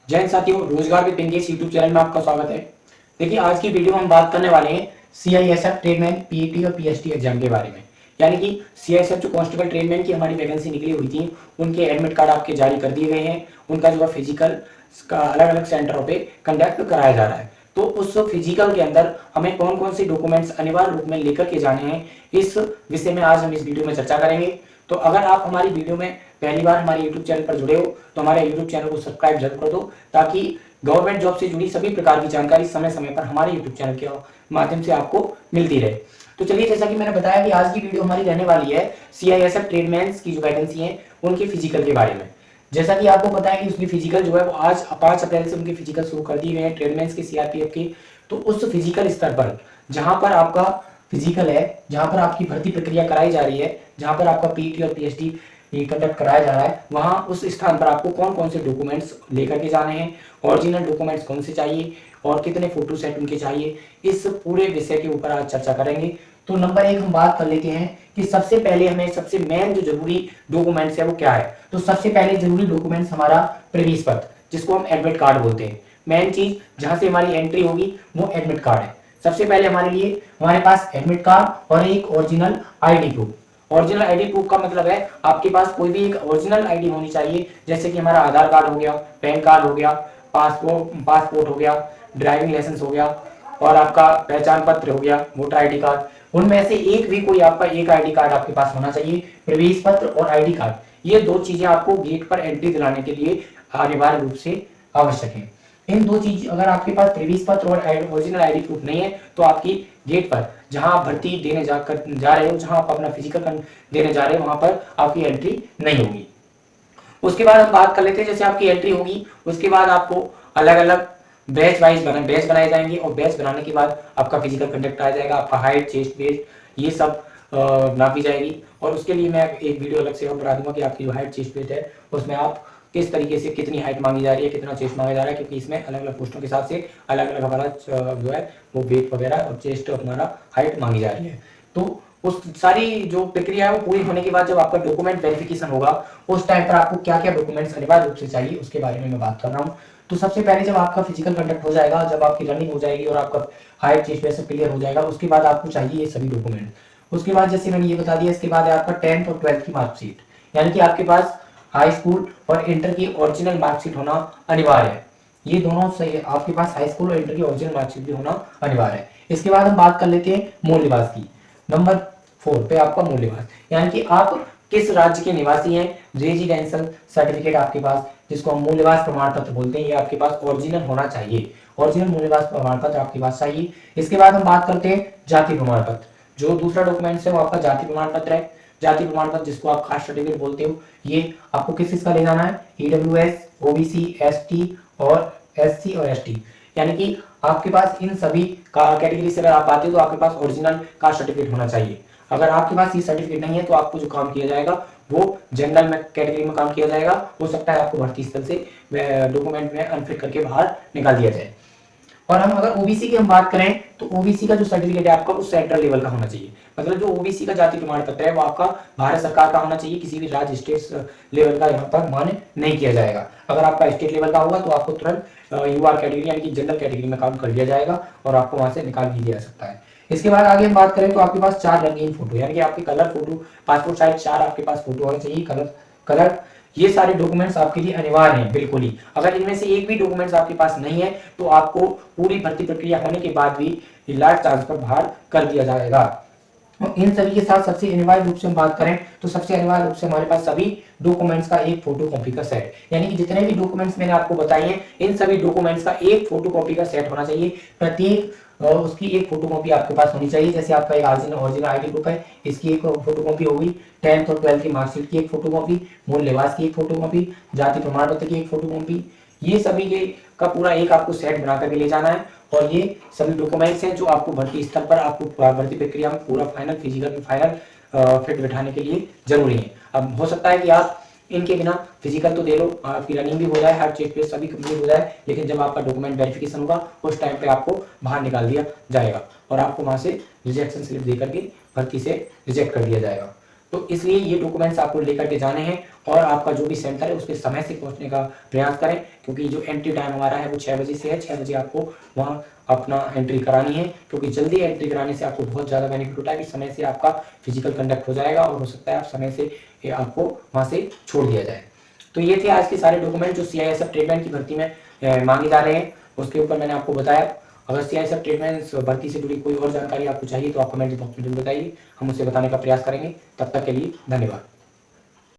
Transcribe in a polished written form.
जय हिंद साथियों, रोजगार विद बिंगेश यूट्यूब चैनल में आपका स्वागत है। देखिए, आज की वीडियो में हम बात करने वाले हैं सीआईएसएफ ट्रेडमैन पीईटी और पीएसटी एग्जाम के बारे में। यानी कि सीआईएसएफ जो कांस्टेबल ट्रेडमैन की हमारी वैकेंसी निकली हुई थी, उनके एडमिट कार्ड आपके जारी कर दिए गए हैं। उनका जो है फिजिकल का अलग अलग सेंटरों पे कंडक्ट कराया जा रहा है। तो उस फिजिकल के अंदर हमें कौन कौन से डॉक्यूमेंट्स अनिवार्य रूप में लेकर के जाने हैं, इस विषय में आज हम इस वीडियो में चर्चा करेंगे। तो अगर आप हमारी वीडियो में पहली बार हमारे यूट्यूब चैनल पर जुड़े हो तो हमारे यूट्यूब चैनल को सब्सक्राइब जरूर कर दो, ताकि गवर्नमेंट जॉब से जुड़ी सभी प्रकार की जानकारी समय समय पर हमारे यूट्यूब चैनल के माध्यम से आपको मिलती रहे। तो चलिए, जैसा कि मैंने बताया कि आज की वीडियो हमारी रहने वाली है सीआईएसएफ ट्रेडमैन्स की जो वैकेंसी है उनके फिजिकल के बारे में। जैसा कि आपको पता है कि उसकी फिजिकल जो है वो आज 5 अप्रैल से उनके फिजिकल शुरू कर दिए गए हैं ट्रेडमैन्स के, सीआरपीएफ के। तो उस फिजिकल स्तर पर जहां पर आपका फिजिकल है, जहां पर आपकी भर्ती प्रक्रिया कराई जा रही है, जहां पर आपका पीटी और पीएचडी कंडक्ट कराया जा रहा है, वहां उस स्थान पर आपको कौन कौन से डॉक्यूमेंट्स लेकर के जाने हैं, ओरिजिनल डॉक्यूमेंट्स कौन से चाहिए और कितने फोटो सेट उनके चाहिए, इस पूरे विषय के ऊपर आज चर्चा करेंगे। तो नंबर 1 हम बात कर लेते हैं कि सबसे पहले हमें सबसे मेन जो जरूरी डॉक्यूमेंट्स है वो क्या है। तो सबसे पहले जरूरी डॉक्यूमेंट्स हमारा प्रवेश पत्र, जिसको हम एडमिट कार्ड बोलते हैं। मेन चीज जहां से हमारी एंट्री होगी वो एडमिट कार्ड है। सबसे पहले हमारे लिए हमारे पास एडमिट कार्ड और एक original ID proof. Original ID proof का मतलब है आपके पास कोई भी एक ओरिजिनल आईडी होनी चाहिए, जैसे कि हमारा आधार कार्ड हो गया, पैन कार्ड हो गया, पासपोर्ट हो गया, ड्राइविंग लाइसेंस हो गया और आपका पहचान पत्र हो गया, वोटर आईडी कार्ड। उनमें से एक भी कोई आपका एक आईडी कार्ड आपके पास होना चाहिए। प्रवेश पत्र और आईडी कार्ड, ये दो चीजें आपको गेट पर एंट्री दिलाने के लिए अनिवार्य रूप से आवश्यक है। इन दो चीज अगर आपके पास प्रवेश पत्र और ओरिजिनल आईडी प्रूफ नहीं है तो आपकी गेट पर जहां आप भर्ती देने जा रहे हो, जहां आप अपना फिजिकल देने जा रहे हो, वहां पर आपकी एंट्री नहीं होगी। उसके बाद हम बात कर लेते हैं, जैसे आपकी एंट्री होगी उसके बाद आपको अलग अलग बैच वाइज बैच बनाए जाएंगे और बैच बनाने के बाद आपका फिजिकल कंडक्ट आ जाएगा। आपका हाइट, चेस्ट, वेट ये सब नापी जाएगी और उसके लिए मैं एक वीडियो अलग से बता दूंगा कि आपकी जो हाइट, चेस्ट, वेट है उसमें आप किस तरीके से कितनी हाइट मांगी जा रही है, कितना चेस्ट मांगा जा रहा है, क्योंकि इसमें अलग अलग पोस्टों के हिसाब से अलग अलग हमारा जो है वो वेट वगैरह और चेस्ट हमारा हाइट मांगी जा रही है। तो उस सारी जो प्रक्रिया है वो पूरी होने के बाद जब आपका डॉक्यूमेंट वेरिफिकेशन होगा उस टाइम पर आपको क्या क्या डॉक्यूमेंट्स अनिवार्य रूप से चाहिए उसके बारे में मैं बात कर रहा हूँ। तो सबसे पहले जब आपका फिजिकल कंडक्ट हो जाएगा, जब आपकी रनिंग हो जाएगी और आपका हाइट, चेस्ट वैसे क्लियर हो जाएगा, उसके बाद आपको चाहिए ये सभी डॉक्यूमेंट। उसके बाद जैसे मैंने ये बता दिया, इसके बाद है आपका 10th और 12th की मार्कशीट, यानी कि आपके पास हाई स्कूल और इंटर की ओरिजिनल मार्कशीट होना अनिवार्य है। ये दोनों सही, आपके पास हाई स्कूल और इंटर की ओरिजिनल मार्कशीट भी होना अनिवार्य है। इसके बाद हम बात कर लेते हैं मूल निवास की। नंबर 4 पे आपका मूल निवास, यानी कि आप किस राज्य के निवासी हैं, रेजिडेंशियल सर्टिफिकेट आपके पास, जिसको हम मूल निवास प्रमाण पत्र बोलते हैं, ये आपके पास ओरिजिनल होना चाहिए। ओरिजिनल मूल निवास प्रमाण पत्र आपके पास चाहिए। इसके बाद हम बात करते हैं जाति प्रमाण पत्र। जो दूसरा डॉक्यूमेंट्स है वो आपका जाति प्रमाण पत्र है। जाति प्रमाण पत्र जिसको आप कास्ट सर्टिफिकेट बोलते हो, ये आपको किस चीज का ले जाना है, ईडब्ल्यूएस, ओबीसी, एसटी और एससी और एसटी, यानी कि आपके पास इन सभी कैटेगरी से अगर आप आते हो तो आपके पास ओरिजिनल कास्ट सर्टिफिकेट होना चाहिए। अगर आपके पास ये सर्टिफिकेट नहीं है तो आपको जो काम किया जाएगा वो जनरल में कैटेगरी में काम किया जाएगा। हो सकता है आपको भर्ती स्थल से डॉक्यूमेंट में अनफिट करके बाहर निकाल दिया जाए। और हम अगर ओबीसी की हम बात करें तो ओबीसी का जो सर्टिफिकेट है आपका वो सेंट्रल लेवल का होना चाहिए। मतलब जो ओबीसी का जाति प्रमाण पत्र है वो आपका भारत सरकार का होना चाहिए, किसी भी राज्य स्टेट लेवल का यहाँ पर मान्य नहीं किया जाएगा। अगर आपका स्टेट लेवल का होगा तो आपको तुरंत यूआर कैटेगरी यानी कि जनरल कैटेगरी में काम कर लिया जाएगा और आपको वहां से निकाल भी दिया जा सकता है। इसके बाद आगे हम बात करें तो आपके पास 4 रंगीन फोटो, यानी कि आपके कलर फोटो, पासपोर्ट साइज 4 आपके पास फोटो होने चाहिए कलर। ये सारे डॉक्यूमेंट्स आपके लिए अनिवार्य हैं बिल्कुल ही। अगर इनमें से एक भी डॉक्यूमेंट्स आपके पास नहीं है तो आपको पूरी भर्ती प्रक्रिया होने के बाद भी लास्ट चांस पर बाहर कर दिया जाएगा। और इन सभी के साथ सबसे अनिवार्य रूप से हम बात करें तो सबसे अनिवार्य रूप से हमारे पास सभी डॉक्यूमेंट्स का एक फोटो कॉपी का सेट, यानी कि जितने भी डॉक्यूमेंट्स मैंने आपको बताए हैं इन सभी डॉक्यूमेंट्स का एक फोटो कॉपी का सेट होना चाहिए। प्रत्येक उसकी एक फोटोकॉपी आपके पास होनी चाहिए। जैसे आपका एक ओरिजिनल आईडी प्रूफ है, इसकी एक फोटोकॉपी होगी, 10th और 12th की मार्कशीट की एक फोटोकॉपी, मूल निवास की एक फोटोकॉपी, जाति प्रमाण पत्र की एक फोटोकॉपी, ये सभी के का पूरा एक आपको सेट बना करके ले जाना है। और ये सभी डॉक्यूमेंट्स हैं जो आपको भर्ती स्तर पर आपको भर्ती प्रक्रिया में पूरा फाइनल फिजिकल में फाइनल फिट बिठाने के लिए जरूरी है। अब हो सकता है कि आप इनके बिना फिजिकल तो दे लो, आपकी रनिंग भी हो जाए, हर चेक पे सभी कंप्लीट हो जाए, लेकिन जब आपका डॉक्यूमेंट वेरिफिकेशन होगा उस टाइम पे आपको बाहर निकाल दिया जाएगा और आपको वहां से रिजेक्शन स्लिप दे करके भर्ती से रिजेक्ट कर दिया जाएगा। तो इसलिए ये डॉक्यूमेंट्स आपको लेकर के जाने हैं और आपका जो भी सेंटर है उसके समय से पहुंचने का प्रयास करें, क्योंकि जो एंट्री टाइम हमारा है वो 6 बजे से है। 6 बजे आपको वहाँ अपना एंट्री करानी है, क्योंकि जल्दी एंट्री कराने से आपको बहुत ज़्यादा बेनिफिट होता है कि समय से आपका फिजिकल कंडक्ट हो जाएगा और हो सकता है आप समय से आपको वहाँ से छोड़ दिया जाए। तो ये थे आज के सारे डॉक्यूमेंट जो CISF ट्रेडमैन की भर्ती में मांगे जा रहे हैं, उसके ऊपर मैंने आपको बताया। अगर CISF ट्रेडमैन भर्ती से जुड़ी कोई और जानकारी आपको चाहिए तो आप कमेंट बॉक्स में जरूर बताइए, हम उसे बताने का प्रयास करेंगे। तब तक के लिए धन्यवाद।